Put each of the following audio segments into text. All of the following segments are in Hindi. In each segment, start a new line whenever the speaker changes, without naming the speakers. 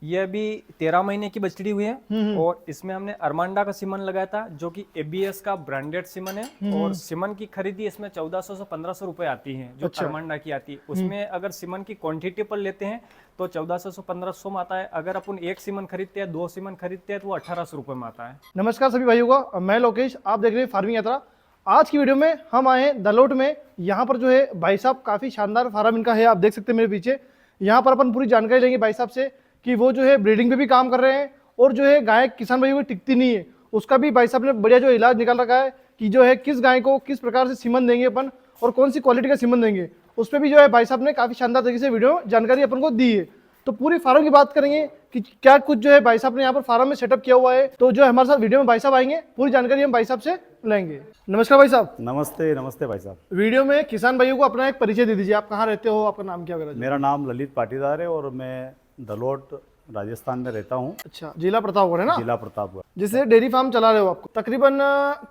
ये अभी 13 महीने की बछड़ी हुई है और इसमें हमने अरमांडा का सीमन लगाया था जो कि एबीएस का ब्रांडेड सीमन है और सीमन की खरीदी इसमें 1400 से 1500 रुपए आती है जो अरमांडा की आती है। उसमें अगर सीमन की क्वांटिटी पर लेते हैं तो 1400 से 1500 में आता है। अगर अपन एक सीमन खरीदते हैं, 2 सीमन खरीदते हैं तो वो 1800 रुपए में आता है।
नमस्कार सभी भाइयों का, मैं लोकेश, आप देख रहे हैं फार्मिंग यात्रा। आज की वीडियो में हम आए हैं दलोट में। यहाँ पर जो है भाई साहब काफ़ी शानदार फार्म इनका है, आप देख सकते हैं मेरे पीछे। यहाँ पर अपन पूरी जानकारी लेंगे भाई साहब से कि वो जो है ब्रीडिंग पे भी काम कर रहे हैं और जो है गाय किसान भाइयों को टिकती नहीं है उसका भी भाई साहब ने बढ़िया जो इलाज निकाल रखा है कि जो है किस गाय को किस प्रकार से सीमन देंगे अपन और कौन सी क्वालिटी का सीमन देंगे, उस पर भी जो है भाई साहब ने काफ़ी शानदार तरीके से वीडियो जानकारी अपन को दी है। तो पूरी फार्म की बात करेंगे कि क्या कुछ जो है भाई साहब ने यहाँ पर फार्म में सेटअप किया हुआ है। तो जो हमारे साथ वीडियो में भाई साहब आएंगे, पूरी जानकारी हम भाई साहब से लेंगे। नमस्कार भाई साहब।
नमस्ते। नमस्ते भाई साहब।
वीडियो में किसान भाइयों को अपना एक परिचय दे दीजिए। आप कहाँ रहते हो, आपका नाम क्या वगैरह?
मेरा नाम ललित पाटीदार है और मैं दलोट राजस्थान में रहता हूँ।
अच्छा, जिला प्रतापगढ़ है ना?
जिला प्रतापगढ़।
जिससे डेयरी फार्म चला रहे हो आपको तकरीबन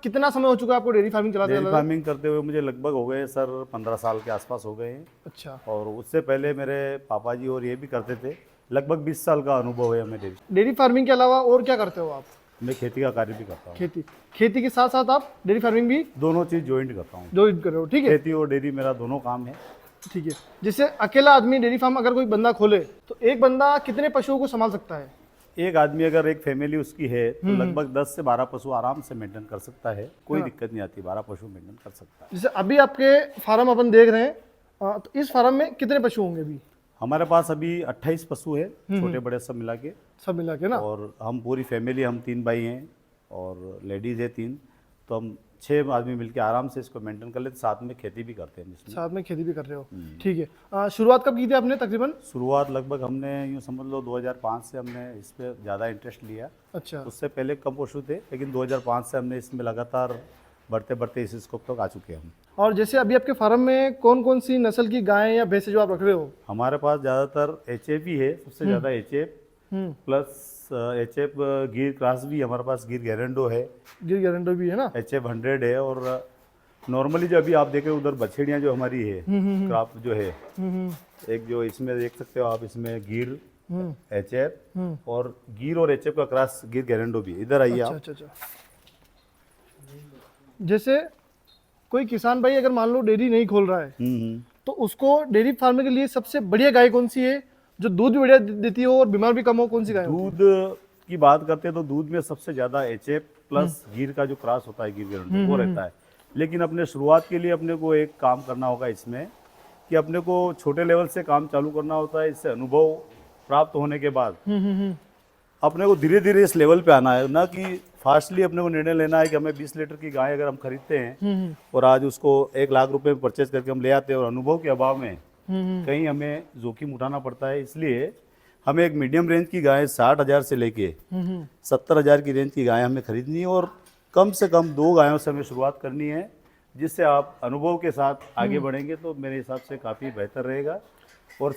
कितना समय हो चुका है आपको डेयरी फार्मिंग चलाते?
डेयरी फार्मिंग करते हुए मुझे लगभग हो गए सर 15 साल के आसपास हो गए हैं।
अच्छा।
और उससे पहले मेरे पापा जी और ये भी करते थे। लगभग 20 साल का अनुभव है हमें
डेयरी फार्मिंग के अलावा और क्या करते हो आप?
मैं खेती का कार्य भी करता हूँ।
खेती के साथ साथ आप डेयरी फार्मिंग भी
दोनों चीज़ ज्वाइंट करता हूँ।
ज्वाइन कर रहे हो, ठीक है?
खेती और डेयरी मेरा दोनों काम है।
ठीक है। जैसे अकेला आदमी डेयरी फार्म अगर कोई बंदा खोले तो एक बंदा कितने पशुओं को संभाल सकता है?
एक आदमी अगर एक फैमिली उसकी है तो लगभग 10 से 12 पशु आराम से मेंटेन कर सकता है। कोई दिक्कत नहीं आती, 12 पशु मेंटेन कर सकता है।
जैसे अभी आपके फार्म अपन देख रहे हैं, तो इस फार्म में कितने पशु होंगे अभी?
हमारे पास अभी 28 पशु है, छोटे बड़े सब मिला के
ना।
और हम पूरी फैमिली, हम 3 भाई हैं और लेडीज़ है 3, तो हम 6 आदमी मिलके आराम से इसको मेंटेन कर लेते। साथ में खेती भी करते हैं जिसमें।
साथ में खेती भी कर रहे हो, ठीक है। शुरुआत कब की थी आपने तकरीबन?
शुरुआत लगभग हमने यूँ समझ लो 2005 से हमने इस पर ज़्यादा इंटरेस्ट लिया।
अच्छा।
उससे पहले कम पशु थे, लेकिन 2005 से हमने इसमें लगातार बढ़ते बढ़ते इस स्कोप तक आ चुके हैं हम।
और जैसे अभी आपके फार्म में कौन कौन सी नस्ल की गायें या भैंसें जो आप रख रहे हो?
हमारे पास ज़्यादातर एचएफ ही है, सबसे ज़्यादा एचएफ प्लस एचएफ गिर क्रॉस भी हमारे पास, गिर गैरेंडो है,
गिर गैरेंडो भी है ना,
HF 100 है। और नॉर्मली जो अभी आप देख रहे हो उधर बछड़ियाँ जो हमारी है क्राफ्ट जो है, एक जो इसमें देख सकते हो आप, इसमें गिर HF और गिर और HF का क्रॉस गिर गैरेंडो भी। इधर आइए आप।
अच्छा। जैसे कोई किसान भाई अगर मान लो डेयरी नहीं खोल रहा है तो उसको डेयरी फार्मिंग के लिए सबसे बढ़िया गाय कौन सी है जो दूध भी बढ़िया देती हो और बीमार भी कम हो? कौन सी गाय?
दूध की बात करते हैं तो दूध में सबसे ज़्यादा HF प्लस गिर का जो क्रॉस होता है, गिर गैरेंडो, वो रहता है। लेकिन अपने शुरुआत के लिए अपने को एक काम करना होगा इसमें कि अपने को छोटे लेवल से काम चालू करना होता है। इससे अनुभव प्राप्त होने के बाद अपने को धीरे धीरे इस लेवल पे आना है, ना कि फास्टली अपने को निर्णय लेना है कि हमें 20 लीटर की गाय अगर हम खरीदते हैं और आज उसको 1 लाख रुपए में परचेज करके हम ले आते हैं और अनुभव के अभाव में कहीं हमें जोखिम उठाना पड़ता है। इसलिए हमें एक मीडियम रेंज की गाय 60,000 से लेके 70,000 की रेंज की गाय हमें खरीदनी है और कम से कम 2 गायों से हमें शुरुआत करनी है, जिससे आप अनुभव के साथ आगे बढ़ेंगे तो मेरे हिसाब से काफ़ी बेहतर रहेगा। और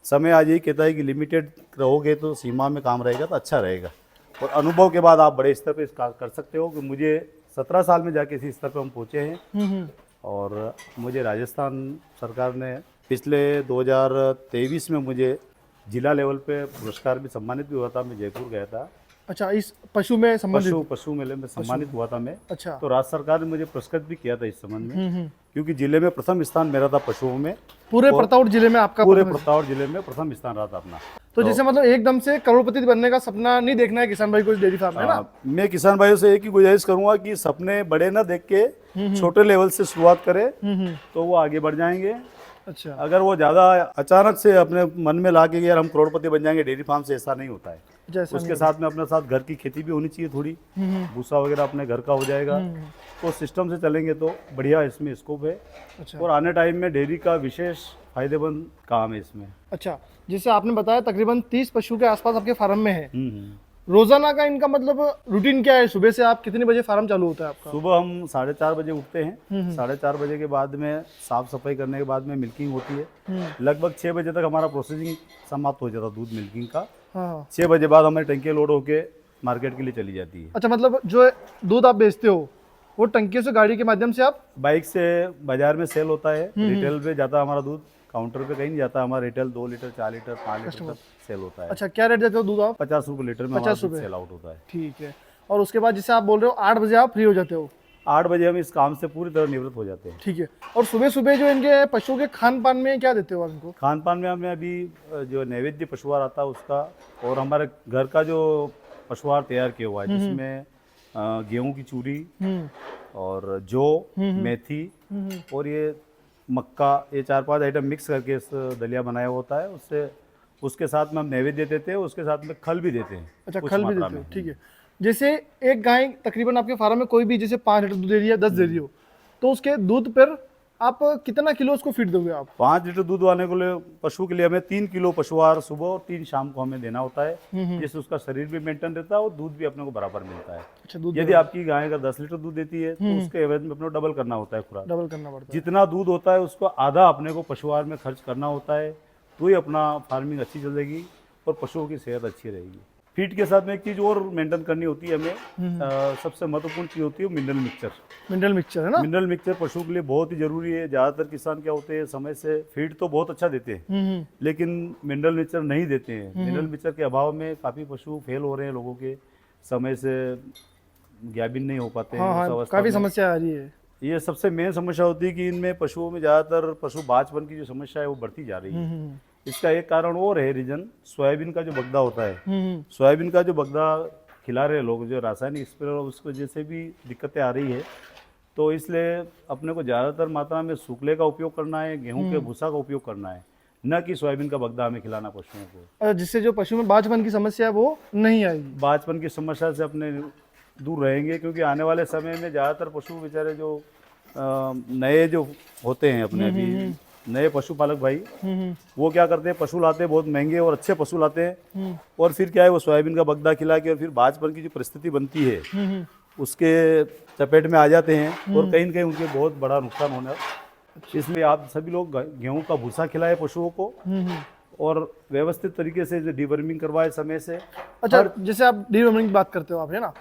समय आज यही कहता है कि लिमिटेड रहोगे तो सीमा में काम रहेगा तो अच्छा रहेगा, और अनुभव के बाद आप बड़े स्तर पे कर सकते हो। कि मुझे 17 साल में जाके इसी स्तर पे हम पहुँचे हैं और मुझे राजस्थान सरकार ने पिछले 2023 में मुझे जिला लेवल पे पुरस्कार भी सम्मानित भी हुआ था। मैं जयपुर गया था।
अच्छा, इस पशु में संबंधित?
पशु मेले में सम्मानित हुआ था मैं।
अच्छा।
तो राज्य सरकार ने मुझे पुरस्कृत भी किया था इस संबंध में, क्योंकि जिले में प्रथम स्थान मेरा था पशुओं में।
पूरे प्रतापगढ़ जिले में आपका?
पूरे प्रतापगढ़ जिले में प्रथम स्थान रहा था अपना।
तो जैसे मतलब एकदम से करोड़पति बनने का सपना नहीं देखना है किसान भाई को इस डेयरी फार्म में ना?
मैं किसान भाइयों से एक ही गुजारिश करूंगा कि सपने बड़े ना देख के छोटे लेवल से शुरुआत करे तो वो आगे बढ़ जाएंगे।
अच्छा।
अगर वो ज्यादा अचानक से अपने मन में ला के यार हम करोड़पति बन जाएंगे डेयरी फार्म से, ऐसा नहीं होता है। उसके साथ में अपने साथ घर की खेती भी होनी चाहिए, थोड़ी भूसा वगैरह अपने घर का हो जाएगा तो सिस्टम से चलेंगे तो बढ़िया इसमें स्कोप है।
अच्छा।
और आने टाइम में डेयरी का विशेष फायदेमंद काम है इसमें।
अच्छा, जैसे आपने बताया तकरीबन 30 पशु के आसपास आपके फार्म में है। रोजाना का इनका मतलब रूटीन क्या है? सुबह से आप कितने बजे फार्म चालू होता है आपका?
सुबह हम 4:30 बजे उठते हैं। 4:30 बजे के बाद में साफ सफाई करने के बाद में मिल्किंग होती है। लगभग 6 बजे तक हमारा प्रोसेसिंग समाप्त हो जाता है दूध मिल्किंग का। 6 बजे बाद हमारी टंकी लोड होके मार्केट के लिए चली जाती है।
अच्छा, मतलब जो दूध आप बेचते हो वो टंकियों से गाड़ी के माध्यम से आप?
बाइक से बाजार में सेल होता है, रिटेल पे जाता है हमारा दूध काउंटर पे कहीं नहीं जाता, हमारा रिटेल 2 लीटर 4 लीटर 5 लीटर तक सेल होता है।
अच्छा, क्या रेट देते हो दूध आप?
50 रुपये लीटर में
50
हमारा
रुपये।
सेल आउट होता है।
ठीक है। और उसके बाद जैसे आप बोल रहे हो 8 बजे आप फ्री हो जाते हो?
8 बजे हम इस काम से पूरी तरह निवृत्त हो जाते हैं।
ठीक है। और सुबह सुबह जो इनके पशुओं के खान पान में क्या देते हो आप इनको?
खान पान में हमें अभी जो नैवेद्य पशुआहार आता है उसका, और हमारे घर का जो पशुआहार तैयार किया हुआ है जिसमें गेहूं की चूरी और जौ, मेथी और ये मक्का, ये 4-5 आइटम मिक्स करके इस दलिया बनाया होता है। उससे उसके साथ में हम नैवेद्य देते हैं, उसके साथ में खल भी देते हैं।
अच्छा,
कुछ
खल भी
मात्रा
देते हो।
में।
ठीक है। जैसे एक गाय तकरीबन आपके फार्म में कोई भी जैसे 5 लीटर दूध दे रही है, 10 दे रही हो, तो उसके दूध पर आप कितना किलो उसको फीड दोगे आप?
5 लीटर दूध वाले के लिए पशु के लिए हमें 3 किलो पशुआहार सुबह और 3 शाम को हमें देना होता है, जिससे उसका शरीर भी मेंटेन रहता है और दूध भी अपने को बराबर मिलता है।
अच्छा, दूध
यदि आपकी गाय अगर 10 लीटर दूध देती है तो उसके एवरेज में अपने को डबल करना होता है खुराक।
डबल करना पड़ता है।
जितना दूध होता है उसको आधा अपने को पशुआहार में खर्च करना होता है, तो ही अपना फार्मिंग अच्छी चलेगी और पशुओं की सेहत अच्छी रहेगी। फीड के साथ में एक चीज़ और मेंटेन करनी होती है हमें, सबसे महत्वपूर्ण चीज़ होती है मिनरल मिक्सचर।
मिनरल मिक्सचर है ना?
मिनरल मिक्सचर पशु के लिए बहुत ही जरूरी है। ज़्यादातर किसान क्या होते हैं, समय से फीड तो बहुत अच्छा देते हैं लेकिन मिनरल मिक्सचर नहीं देते हैं। मिनरल मिक्सचर के अभाव में काफ़ी पशु फेल हो रहे हैं, लोगों के समय से गाभिन नहीं हो पाते हैं।
हाँ
उस
हाँ,
अवस्था
काफ़ी
में
समस्या आ रही है।
ये सबसे मेन समस्या होती है कि इनमें पशुओं में ज़्यादातर पशु बाँझपन की जो समस्या है वो बढ़ती जा रही है। इसका एक कारण और है, रीजन सोयाबीन का जो बगदा होता है। सोयाबीन का जो बगदा खिला रहे लोग, जो रासायनिक स्प्रे, उसकी वजह से भी दिक्कतें आ रही है। तो इसलिए अपने को ज़्यादातर मात्रा में सूखले का उपयोग करना है, गेहूं के भूसा का उपयोग करना है, न कि सोयाबीन का बगदा हमें खिलाना पशुओं को।
जिससे जो पशु में बाँझपन की समस्या है वो नहीं आएगी।
बाँझपन की समस्या से अपने दूर रहेंगे, क्योंकि आने वाले समय में ज़्यादातर पशु बेचारे जो नए जो होते हैं अपने अभी नए पशुपालक भाई, वो क्या करते हैं, पशु लाते हैं बहुत महंगे और अच्छे पशु लाते हैं, और फिर क्या है वो सोयाबीन का बगदा खिला के और फिर बाँझपन की जो परिस्थिति बनती है उसके चपेट में आ जाते हैं और कहीं न कहीं उनके बहुत बड़ा नुकसान होना है। इसलिए आप सभी लोग गेहूं का भूसा खिलाए पशुओं को और व्यवस्थित तरीके से डीवर्मिंग करवाए समय से।
अच्छा, जैसे आप डीवर्मिंग की बात करते हो आप, है ना,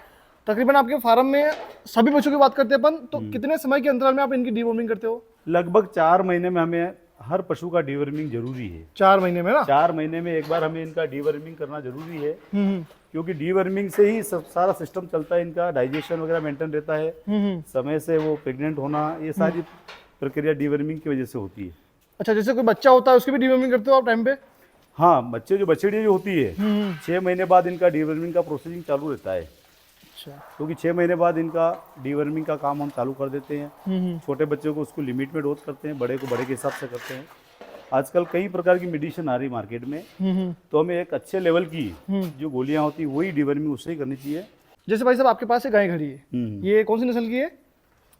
तकरीबन आपके फार्म में सभी पशुओं की बात करते हैं अपन, तो कितने समय के अंतराल में आप इनकी डीवर्मिंग करते हो?
लगभग 4 महीने में हमें हर पशु का डीवर्मिंग जरूरी है।
4 महीने में ना?
4 महीने में एक बार हमें इनका डीवर्मिंग करना जरूरी है, क्योंकि डीवर्मिंग से ही सारा सिस्टम चलता है, इनका डाइजेशन वगैरह मेंटेन रहता है, समय से वो प्रेग्नेंट होना, ये सारी प्रक्रिया डीवर्मिंग की वजह से होती है।
अच्छा, जैसे कोई बच्चा होता है उसकी भी डीवर्मिंग करते हो आप टाइम पे?
हाँ, बछड़ी जो होती है 6 महीने बाद इनका डीवर्मिंग का प्रोसेसिंग चालू रहता है।
अच्छा,
क्योंकि 6 महीने बाद इनका डीवर्मिंग का काम हम चालू कर देते हैं। छोटे बच्चों को उसको लिमिट में डोज करते हैं, बड़े को बड़े के हिसाब से करते हैं। आजकल कई प्रकार की मेडिसिन आ रही मार्केट में, तो हमें एक अच्छे लेवल की जो गोलियां होती है वही डीवर्मिंग उससे ही करनी चाहिए।
जैसे भाई साहब आपके पास एक गाय खड़ी है, ये कौन सी नस्ल की है?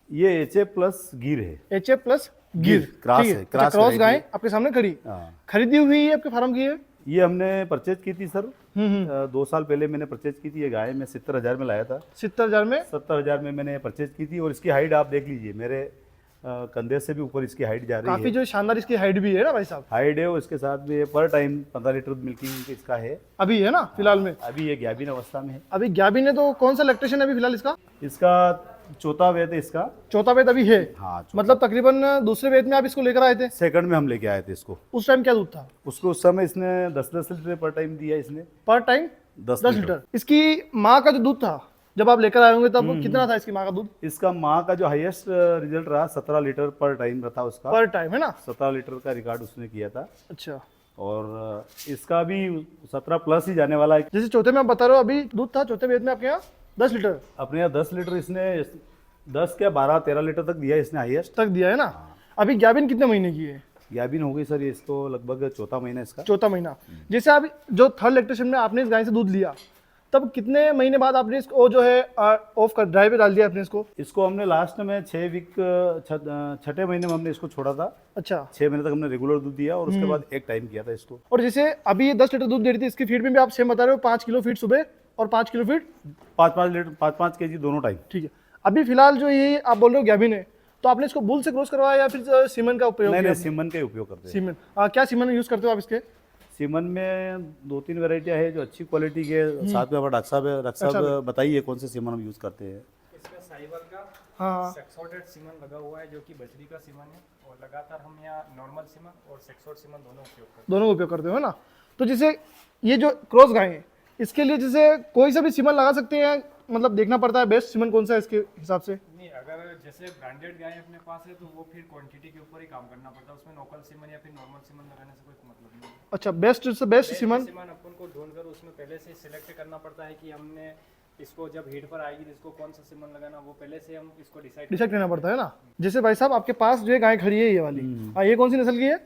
ये HF प्लस गिर है।
HF प्लस गिर
क्रॉस
ठीक
है,
अच्छा, क्रॉस गाय आपके सामने खड़ी,
हाँ।
खरीदी हुई है आपके फार्म की है?
ये हमने परचेज की थी सर, 2 साल पहले मैंने परचेज की थी ये गाय। मैं 70,000 में लाया था।
70,000 में?
70,000 में मैंने परचेज की थी, और इसकी हाइट आप देख लीजिए, मेरे कंधे से भी ऊपर इसकी हाइट जा रही है।
काफी जो शानदार इसकी हाइट भी है ना भाई साहब?
हाइट है, और इसके साथ में पर टाइम 15 लीटर मिल्किंग इसका है
अभी है ना फिलहाल में?
अभी ये गाभिन अवस्था में है।
अभी गाभिन है, तो कौन सा लैक्टेशन है अभी फिलहाल इसका?
इसका चौथा वेद है इसका।
चौथा वेद अभी है?
हाँ,
मतलब तकरीबन दूसरे वेद में आप इसको लेकर आए थे?
सेकंड में हम लेके आए थे इसको।
उस टाइम क्या दूध था
उसको उस समय इसने 10-10 लीटर पर टाइम दिया इसने।
पर टाइम
10
लीटर। इसकी माँ का जो दूध था जब आप लेकर आए होंगे तब कितना था इसकी माँ का दूध?
इसका माँ का जो हाईएस्ट रिजल्ट रहा 17 लीटर पर टाइम था उसका।
पर टाइम है ना?
17 लीटर का रिकॉर्ड उसने किया था।
अच्छा,
और इसका भी 17 प्लस ही जाने वाला है।
जैसे चौथे में आप बता रहे हो अभी दूध था चौथे वेद में आपके यहाँ 10 लीटर
अपने यहाँ 10 लीटर इसने 10 क्या 12-13 लीटर तक दिया इसने हाईएस्ट
तक दिया है ना? अभी गाभिन कितने महीने की है?
गाभिन हो गई सर ये, इसको लगभग चौथा महीना इसका।
चौथा महीना। जैसे आप जो थर्ड लैक्टेशन में आपने इस गाय से दूध लिया, तब कितने महीने बाद आपने इसको जो है ऑफ कर ड्राई पे डाल दिया आपने इसको?
इसको हमने लास्ट में 6 वीक छठे महीने में हमने इसको छोड़ा था।
अच्छा,
6 महीने तक हमने रेगुलर दूध दिया और उसके बाद एक टाइम किया था इसको।
और जैसे अभी ये 10 लीटर दूध दे रही थी, इसकी फीड में भी आप सेम बता रहे हो, 5 किलो फीड सुबह और 5 किलो फीड
5-5 लीटर 5-5 kg दोनों टाइम।
ठीक है। अभी फिलहाल जो ये आप बोल रहे हो गाभिन है, तो आपने इसको बुल से क्रॉस करवाया या फिर सीमन का उपयोग?
नहीं, सीमन का ही उपयोग करते हैं।
सीमन क्या सीमन यूज करते हो आप इसके?
सीमन में 2-3 वैरायटियां है जो अच्छी क्वालिटी के साथ में। डॉक्टर साहब बताइए कौन से सीमन हम यूज करते हैं?
इसमें साहिवाल का
हाँ
सेक्सोडेट सीमन लगा हुआ है जो कि बछड़ी का सीमन है, और लगातार हम यहाँ नॉर्मल सीमन और सेक्सोड सीमन दोनों उपयोग करते
दोनों उपयोग करते हो ना। तो जैसे ये जो क्रॉस गाय है इसके लिए जैसे कोई सा भी सीमन लगा सकते हैं, मतलब देखना पड़ता है बेस्ट सीमन कौन सा है इसके हिसाब से?
हैं। नहीं, अगर जैसे ब्रांडेड गाय अपने पास है तो वो फिर क्वांटिटी के ऊपर ही काम करना पड़ता है, उसमें लोकल सीमन या फिर नॉर्मल सीमन लगाने से कोई मतलब नहीं है।
अच्छा, बेस्ट से बेस्ट सीमन।
सीमन अपन को ढूंढकर उसमें पहले से सिलेक्ट करना पड़ता है कि हमने इसको जब हीट पर आएगी तो इसको कौन सा सीमन लगाना, वो पहले से हम इसको डिसाइड
करना पड़ता है ना। जैसे भाई साहब आपके पास जो है गाय खड़ी है ये वाली, ये कौन सी नस्ल की है?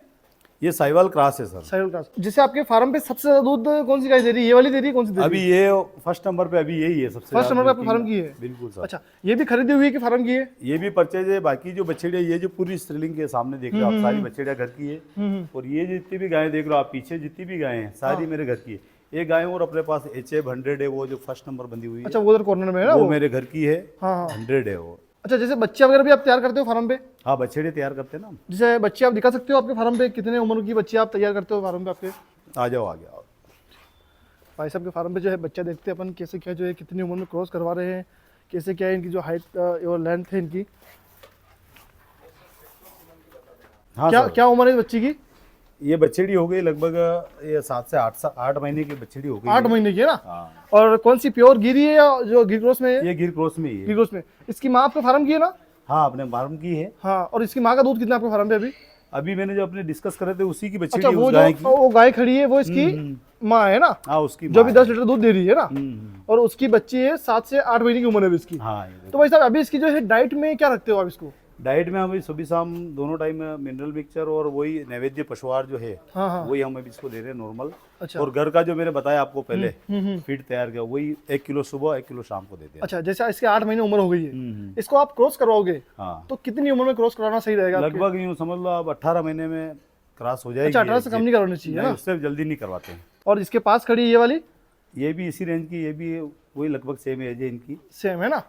ये साहिवाल क्रॉस है सर।
साहिवाल क्रॉस। जैसे आपके फार्म पे सबसे ज्यादा दूध कौन सी गाय दे रही है? ये वाली दे रही है? कौन सी दे रही
अभी ये फर्स्ट नंबर पे अभी यही है सबसे
फर्स्ट
ज्यादा
नंबर पे आपके
milking
फार्म की है?
बिल्कुल सर।
अच्छा, ये भी खरीदी हुई है कि फार्म की है?
ये भी परचेज है। बाकी जो बछड़िया ये जो पूरी स्त्रीलिंग के सामने देख रहे हो आप, सारी बछड़िया घर की है। और ये जितनी भी गायें देख रहे हो आप पीछे, जितनी भी गायें हैं सारी मेरे घर की है। एक गाय और अपने पास HF 100 है, वो जो फर्स्ट नंबर बंधी हुई है,
अच्छा, वो उधर कॉर्नर में है ना
वो मेरे घर की है।
हाँ हाँ।
100 है वो।
अच्छा, जैसे बच्चे वगैरह भी आप तैयार करते हो फार्म पे?
हाँ, बछड़े तैयार करते हैं ना।
जैसे बच्चे आप दिखा सकते हो आपके फार्म पे, कितने उम्र की बच्चे आप तैयार करते हो फार्म पे आपके?
आ जाओ आ जाओ।
भाई साहब के फार्म पे जो है बच्चा देखते हैं अपन कैसे क्या जो है कितनी उम्र में क्रॉस करवा रहे हैं, कैसे क्या है इनकी जो हाइट और लेंथ है इनकी।
हाँ
क्या
सर।
क्या उम्र है इस बच्ची की?
ये बछड़ी हो गई लगभग ये 7 से 8 महीने की बछड़ी हो गई
8 महीने की है ना।
हाँ।
और कौन सी प्योर गिरी है या जो गिर क्रॉस में है?
ये गिर क्रॉस में ही
गिर
है।
क्रॉस में। इसकी माँ आपके फार्म की है ना?
हाँ, अपने फार्म की है।
हाँ, और इसकी माँ का दूध कितना आपके फार्म पे अभी?
अभी मैंने जो अपने डिस्कस करे थे उसी की बछड़ी
अच्छा,
है,
वो
उस गाय की।
जो वो गाय खड़ी है वो इसकी माँ है ना,
हाँ, उसकी
जो
माँ
भी
है।
10 लीटर दूध दे रही है ना। और उसकी बच्ची है 7 से 8 महीने की उम्र है अभी इसकी।
हाँ, ये देखो।
तो भाई साहब अभी इसकी जो है डाइट में क्या रखते हो आप इसको?
डाइट में हम अभी सुबह शाम दोनों टाइम मिनरल मिक्सचर और वही नैवेद्य पशुआहार जो है
हाँ हाँ।
वही हम अभी इसको दे रहे हैं नॉर्मल।
अच्छा।
और घर का जो मैंने बताया आपको पहले फीड तैयार किया वही 1 किलो सुबह 1 किलो शाम को देते हैं।
अच्छा, जैसे इसके 8 महीने उम्र हो गई है, इसको आप क्रॉस करवाओगे
हाँ,
तो कितनी उम्र में क्रॉस कराना सही रहेगा आपके?
लगभग यूँ समझ लो आप 18 महीने में क्रॉस हो जाएगी।
अच्छा, 18 से कम नहीं करवानी चाहिए
नहीं,
ना।
उससे जल्दी नहीं करवाते हैं।
और इसके पास खड़ी है ये वाली,
ये भी इसी रेंज की, ये भी वही लगभग सेम एज है इनकी।
सेम है ना।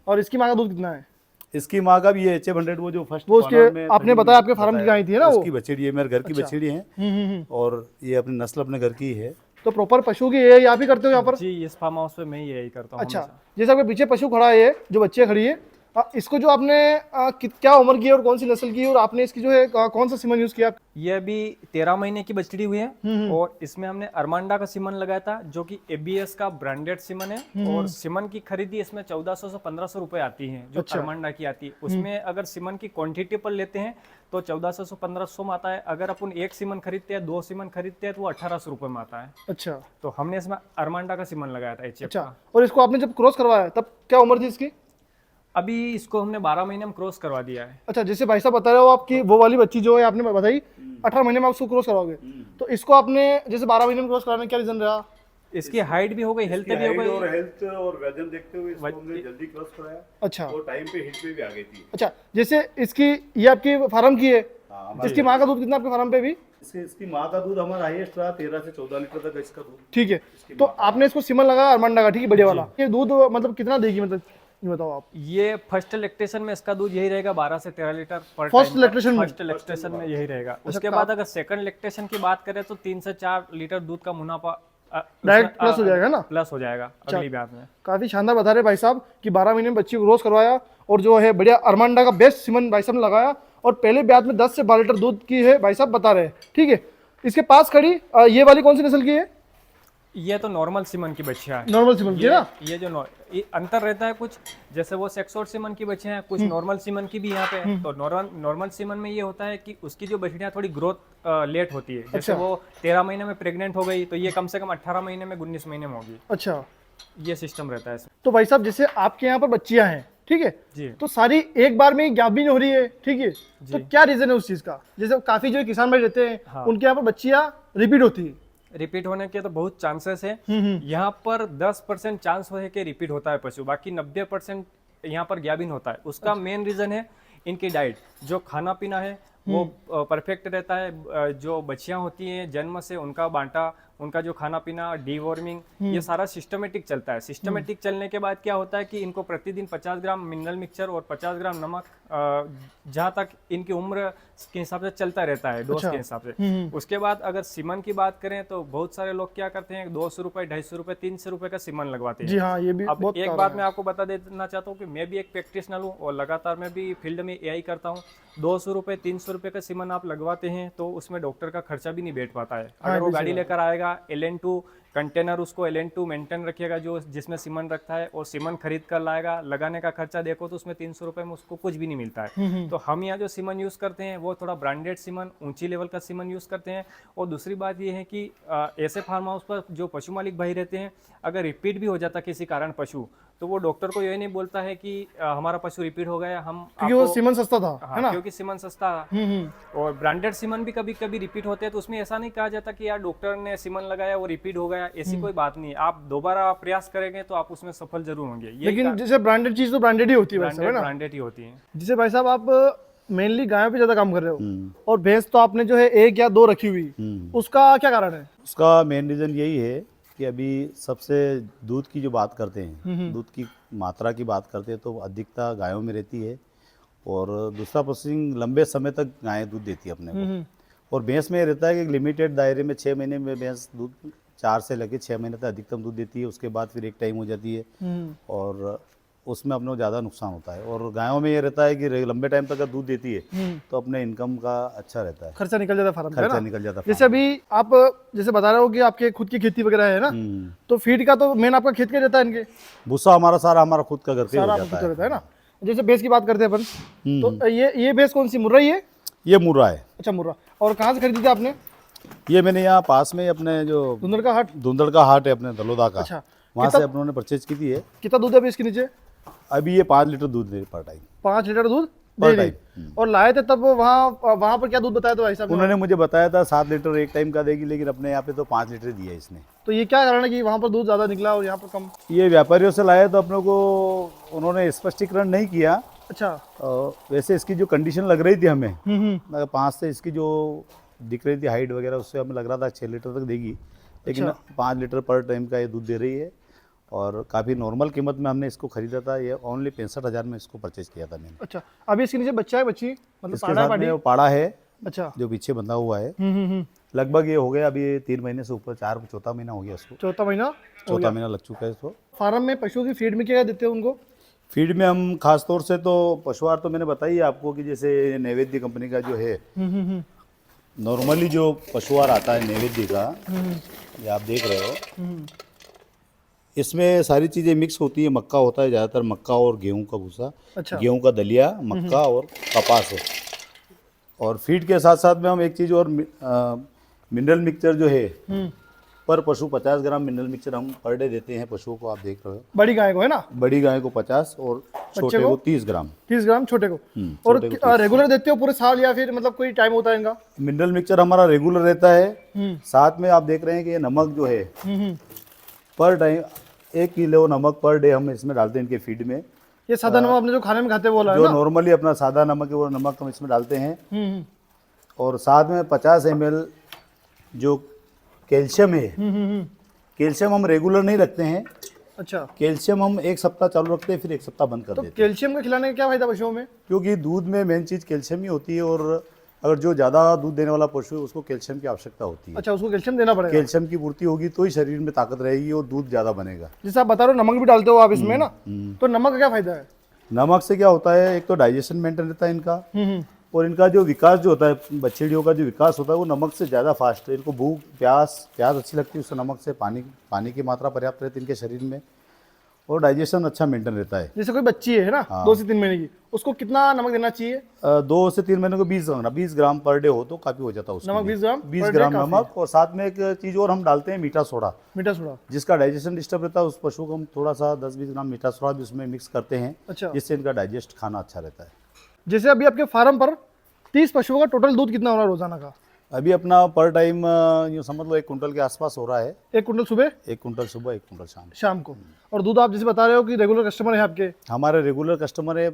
और इसकी माँ का दूध कितना है?
इसकी माँ का भी ये HF 100 वो जो फर्स्ट
वो उसके आपने बताया आपके फार्म की गाय थी है ना वो?
उसकी बछड़ी है, मेरे घर की बछड़ी है। और ये अपनी नस्ल अपने घर की है।
तो प्रॉपर पशु की ये आप ही करते हो यहाँ पर?
जी, इस फार्म हाउस पे मैं यही करता हूँ।
अच्छा, जैसे आपके पीछे पशु खड़ा है ये जो बच्चे खड़ी है, इसको जो आपने क्या उम्र की है और कौन सी नस्ल की है और आपने इसकी जो है कौन सा सीमन यूज किया?
ये अभी 13 महीने की बछड़ी हुई है, और इसमें हमने अरमांडा का सीमन लगाया था जो कि ABS का ब्रांडेड सीमन है। और सीमन की खरीदी इसमें 1400 से 1500 रुपए आती है जो अरमांडा की आती है। उसमें अगर सीमन की क्वांटिटी पर लेते हैं तो 1400 से 1500 में आता है। अगर अपन एक सीमन खरीदते हैं, 2 सीमन खरीदते हैं तो वो 1800 रुपए में आता है।
अच्छा।
तो हमने इसमें अरमांडा का सीमन लगाया था HF
अच्छा,
का।
और इसको आपने जब क्रॉस करवाया तब क्या उम्र थी इसकी?
अभी इसको हमने 12 महीने में क्रॉस करवा दिया है।
अच्छा, जैसे भाई साहब बता रहे हो आपकी वो वाली बच्ची जो है आपने बताई 18 महीने में आप उसको क्रॉस करवाओगे, तो इसको आपने जैसे 12 महीने में क्रॉस कराने का क्या रीजन रहा?
इसकी हाइट भी हो गई, हेल्थ भी हो गई।
और हेल्थ और वजन देखते हुए इसको हमने जल्दी क्रॉस कराया।
अच्छा।
और टाइम पे हिट पे भी आ गई थी।
अच्छा, जैसे इसकी ये आपकी फार्म की है,
हाँ,
इसकी माँ का दूध कितना आपके फार्म पे भी?
इसकी माँ का दूध हमारा हाईएस्ट रहा 13 से 14 लीटर तक इसका दूध।
ठीक है, तो आपने इसको सीमन लगाया अरमांडा का, ठीक है, बढ़िया वाला। ये दूध मतलब कितना देगी, मतलब ये बताओ आप?
ये फर्स्ट इलेक्ट्रेशन में इसका दूध यही रहेगा 12 से 13 लीटर पर
फर्स्ट इलेक्ट्रेशन में?
फर्स्ट इलेक्ट्रेशन में यही रहेगा। उसके बाद अगर सेकंड इलेक्ट्रेशन की बात करें तो 3 से 4 लीटर दूध का मुनाफा
डायरेक्ट प्लस हो जाएगा ना?
प्लस हो जाएगा अगली बात में।
काफी शानदार बता रहे भाई साहब कि 12 महीने में बच्ची को क्रॉस करवाया और जो है बढ़िया अरमांडा का बेस्ट सीमन भाई साहब ने लगाया और पहले ब्याज में 10 से 12 लीटर दूध की है भाई साहब बता रहे हैं। ठीक है, इसके पास खड़ी ये वाली कौन सी नस्ल की है?
ये तो नॉर्मल सीमन की बच्चियां हैं।
नॉर्मल सीमन की है ना?
ये जो ये अंतर रहता है कुछ, जैसे वो सेक्सोड सीमन की बच्चियां हैं, कुछ नॉर्मल सीमन की भी यहाँ पे है। तो नॉर्मल सीमन में ये होता है कि उसकी जो बछड़ियां थोड़ी ग्रोथ लेट होती है। जैसे वो 13 महीने में प्रेग्नेंट हो गई तो ये कम से कम 18 महीने में 19 महीने में होगी।
अच्छा,
ये सिस्टम रहता है इसमें।
तो भाई साहब जैसे आपके यहाँ पर बच्चियां हैं, ठीक है
जी।
तो सारी एक बार में गाभिन हो रही है, ठीक है, तो क्या रीजन है उस चीज का? जैसे काफी जो किसान भाई रहते हैं
हाँ।
उनके यहाँ पर बच्चियां रिपीट होती है।
रिपीट होने के तो बहुत चांसेस है। यहाँ पर 10% चांस है कि रिपीट होता है पशु, बाकी 90% यहाँ पर गाभिन होता है। उसका मेन रीजन है इनकी डाइट, जो खाना पीना है वो परफेक्ट रहता है। जो बच्चियां होती हैं जन्म से उनका बांटा उनका जो खाना पीना, डीवॉर्मिंग, ये सारा सिस्टमेटिक चलता है। सिस्टमेटिक चलने के बाद क्या होता है कि इनको प्रतिदिन 50 ग्राम मिनरल मिक्सचर और 50 ग्राम नमक जहाँ तक इनकी उम्र के हिसाब से चलता रहता है, डोज के हिसाब से। उसके बाद अगर सीमन की बात करें तो बहुत सारे लोग क्या करते हैं, 200 रुपए, 250 रुपए, 300 रुपए का सीमन लगवाते हैं।
जी हाँ, ये भी
अब
बहुत
एक बात मैं आपको बता देना चाहता हूँ कि मैं भी एक प्रैक्टिशनर हूँ और लगातार मैं भी फील्ड में एआई करता हूँ। 200 रुपए, 300 रुपए का सीमन आप लगवाते हैं तो उसमें डॉक्टर का खर्चा भी नहीं बैठ पाता है। अगर वो गाड़ी लेकर आएगा, LN2 कंटेनर उसको LN2 मेंटेन रखिएगा जो जिसमें सीमन रखता है, और सीमन खरीद कर लाएगा, लगाने का खर्चा देखो तो उसमें 300 रुपए में उसको कुछ भी नहीं मिलता है। तो हम यहाँ जो सीमन यूज करते हैं वो थोड़ा ब्रांडेड सीमन, ऊंची लेवल का सीमन यूज करते हैं। और दूसरी बात ये है कि ऐसे फार्म हाउस पर जो पशु मालिक भाई रहते हैं, अगर रिपीट भी हो जाता किसी कारण पशु, तो वो डॉक्टर को ये नहीं बोलता है कि हमारा पशु रिपीट हो गया, हम
क्योंकि वो सीमन सस्ता था,
हाँ,
है ना?
क्योंकि सीमन सस्ता था। और ब्रांडेड सीमन भी कभी कभी रिपीट होते हैं, तो उसमें ऐसा नहीं कहा जाता कि यार डॉक्टर ने सीमन लगाया वो रिपीट हो गया, ऐसी कोई बात नहीं। आप दोबारा प्रयास करेंगे तो आप उसमें सफल जरूर होंगे।
लेकिन जैसे ब्रांडेड चीज तो ब्रांडेड ही होती है वैसे, है ना?
ब्रांडेड ही होती है।
जैसे भाई साहब आप मेनली गायों पे ज्यादा काम कर रहे हो और भैंस तो आपने जो है 1 या 2 रखी हुई, उसका क्या कारण है?
उसका मेन रीज़न यही है कि अभी सबसे दूध की जो बात करते हैं, दूध की मात्रा की बात करते हैं तो अधिकता गायों में रहती है। और दूसरा प्रोसेसिंग लंबे समय तक गायें दूध देती है अपने को। और भैंस में ये रहता है कि लिमिटेड दायरे में 6 महीने में भैंस दूध 4 से लेकर 6 महीने तक अधिकतम दूध देती है। उसके बाद फिर एक टाइम हो जाती है और उसमें अपने को ज़्यादा नुकसान होता है। और गायों में ये रहता है कि लंबे टाइम तक अगर दूध देती है तो अपने इनकम का अच्छा रहता है,
खर्चा निकल जाता है फार्म पे, है
खर्चा
ना?
निकल जाता है।
जैसे अभी आप जैसे बता रहे हो कि आपके खुद की खेती वगैरह है ना, तो फीड का तो मेन आपका खेत का रहता है इनके,
भूसा हमारा सारा हमारा खुद का घर पे
सारा
हो
आपका खुद
जाता
का
है।
रहता है ना? जैसे भैंस की बात करते हैं अपन, तो ये भैंस कौन सी, मुर्रा ही है?
ये मुर्रा है।
अच्छा, मुर्रा। और कहाँ से खरीदी थी आपने?
ये मैंने यहाँ पास में अपने जो
धुंधड़ का हाट?
धुंधड़ का हाट है अपने दलोदा का,
अच्छा,
वहाँ से अपनों ने परचेज की थी। है
कितना दूध है अभी इसके नीचे?
अभी ये 5 लीटर दूध दे पर टाइम।
5 लीटर दूध
पर
दे रही। और लाए थे तब वहाँ पर क्या दूध बताया था भाई साहब ने?
उन्होंने मुझे बताया था 7 लीटर एक टाइम का देगी, लेकिन अपने यहाँ पे तो 5 लीटर दिया इसने।
तो ये क्या कारण है कि वहाँ पर दूध ज्यादा निकला और यहाँ पर कम?
ये व्यापारियों से लाए तो अपने को उन्होंने स्पष्टीकरण नहीं किया।
अच्छा।
वैसे इसकी जो कंडीशन लग रही थी हमें, 5 से इसकी जो दिख रही थी हाइट वगैरह, उससे हमें लग रहा था 6 लीटर तक देगी, लेकिन 5 लीटर पर टाइम का ये दूध दे रही है। और काफ़ी नॉर्मल कीमत में हमने इसको खरीदा था। ये ओनली 65,000 में इसको परचेज किया था मैंने।
अच्छा, अभी इसके नीचे बच्चा है, बच्ची मतलब
इसके
पाड़ा
साथ
पाड़ी?
में वो पाड़ा है,
अच्छा,
जो पीछे बंधा हुआ है। लगभग ये हो गया अभी 3 महीने से ऊपर, चौथा महीना हो गया इसको।
चौथा महीना
लग चुका है इसको।
फार्म में पशुओं की फीड में क्या देते हैं उनको?
फीड में हम खास तौर से तो पशुआहार तो मैंने बताई है आपको कि जैसे नैवेद्य कंपनी का जो है, नॉर्मली जो पशुआहार आता है नैवेद्य का, ये आप देख रहे हो, इसमें सारी चीज़ें मिक्स होती है। मक्का होता है ज़्यादातर, मक्का और गेहूं का भूसा,
अच्छा।
गेहूं का दलिया, मक्का और कपास है। और फीड के साथ साथ में हम एक चीज़ और मिनरल मिक्सचर जो है, पर पशु 50 ग्राम मिनरल मिक्सचर हम पर डे देते हैं पशुओं को। आप देख रहे हो,
बड़ी गाय को, है ना?
बड़ी गाय को 50 और छोटे को 30 ग्राम।
30 ग्राम छोटे को। और रेगुलर देते हो पूरे साल या फिर मतलब कोई टाइम होता है इनका?
मिनरल मिक्सचर हमारा रेगुलर रहता है। साथ में आप देख रहे हैं कि ये नमक जो है, पर टाइम 1 किलो नमक पर डे हम इसमें डालते हैं इनके फीड में।
ये सादा नमक अपने जो खाने में खाते हैं वो वाला है
जो
ना?
नॉर्मली अपना सादा नमक है वो नमक हम इसमें डालते हैं। और साथ में 50 ml जो कैल्शियम है, कैल्शियम हम रेगुलर नहीं रखते हैं।
अच्छा,
कैल्शियम हम 1 सप्ताह चालू रखते हैं, फिर 1 सप्ताह बंद कर
तो
देते हैं।
कैल्शियम का खिलाने का क्या फायदा पशुओं में?
क्योंकि दूध में मेन चीज़ कैल्शियम ही होती है, और अगर जो ज़्यादा दूध देने वाला पशु है उसको कैल्शियम की आवश्यकता होती है।
अच्छा, उसको कैल्शियम देना पड़ेगा।
कैल्शियम की पूर्ति होगी तो ही शरीर में ताकत रहेगी और दूध ज़्यादा बनेगा।
जैसे आप बता रहे हो नमक भी डालते हो आप इसमें ना, तो नमक का क्या फायदा है?
नमक से क्या होता है, एक तो डाइजेशन मेंटेन रहता है इनका, और इनका जो विकास जो होता है, बछड़ियों का जो विकास होता है वो नमक से ज़्यादा फास्ट है। इनको भूख प्यास अच्छी लगती है, उससे नमक से पानी की मात्रा पर्याप्त रहती है इनके शरीर में, और डाइजेशन अच्छा मेंटेन रहता है।
जैसे कोई बच्ची है ना, 2 से 3 महीने की, उसको कितना नमक देना चाहिए?
2 से 3 महीने को 20 ग्राम पर डे हो तो काफ़ी हो जाता है उसके
नमक
लिए।
20 ग्राम
20
per day
ग्राम
काफी
नमक। और साथ में एक चीज़ और हम डालते हैं, मीठा सोडा।
मीठा सोडा?
जिसका डाइजेशन डिस्टर्ब रहता है उस पशु को हम थोड़ा सा 10-20 ग्राम मीठा सोडा भी उसमें मिक्स करते हैं,
अच्छा।
जिससे इनका डाइजेस्ट खाना अच्छा रहता है।
जैसे अभी आपके फार्म पर 30 पशुओं का टोटल दूध कितना हो रहा है रोजाना का?
अभी अपना पर टाइम यूँ समझ लो 1 कुंटल के आसपास हो रहा है।
1 कुंटल सुबह,
1 कुंटल सुबह, 1 कुंटल
शाम को। और दूध आप जैसे बता रहे हो कि रेगुलर कस्टमर है आपके?
हमारे रेगुलर कस्टमर है,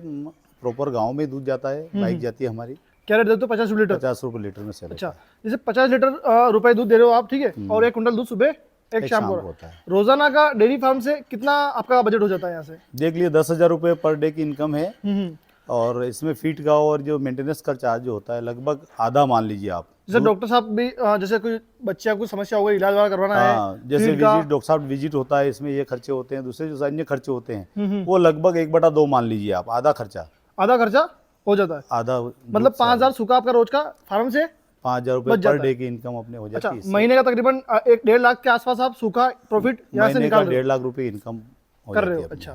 प्रॉपर गांव में दूध जाता है, बाइक जाती है हमारी।
क्या रेट देते हो? 50 लीटर।
50 रुपये लीटर में सेल
अच्छा, जैसे 50 लीटर रुपए दूध दे रहे हो आप, ठीक है, और 1 कुंटल दूध सुबह एक शाम को
होता है।
रोजाना का डेयरी फार्म से कितना आपका बजट हो जाता है यहाँ से?
देख लिए 10,000 रुपये पर डे की इनकम है,
हम्म।
और इसमें फीड का और जो मेंटेनेंस का चार्ज जो होता है लगभग आधा मान लीजिए आप।
जैसे डॉक्टर साहब भी जैसे कोई बच्चे को समस्या हो गई, इलाज वाला करवाना
हाँ,
है,
जैसे
feed का-
विजिट डॉक्टर साहब विजिट होता है, इसमें ये खर्चे होते हैं, दूसरे जो अन्य खर्चे होते हैं वो लगभग 1/2 मान लीजिए आप, आधा खर्चा
हो जाता है।
आधा,
मतलब 5,000 सूखा आपका रोज का फार्म से
5,000 रुपये
बच जाता
पर डे की इनकम अपने हो जाती
अच्छा,
है इससे।
महीने का तकरीबन 1-1.5 लाख के आसपास आप सूखा प्रॉफिट यहाँ से
महीने का
निकाल रहे
1.5 लाख रुपए इनकम
कर रहे हो।
अपनी।
अच्छा,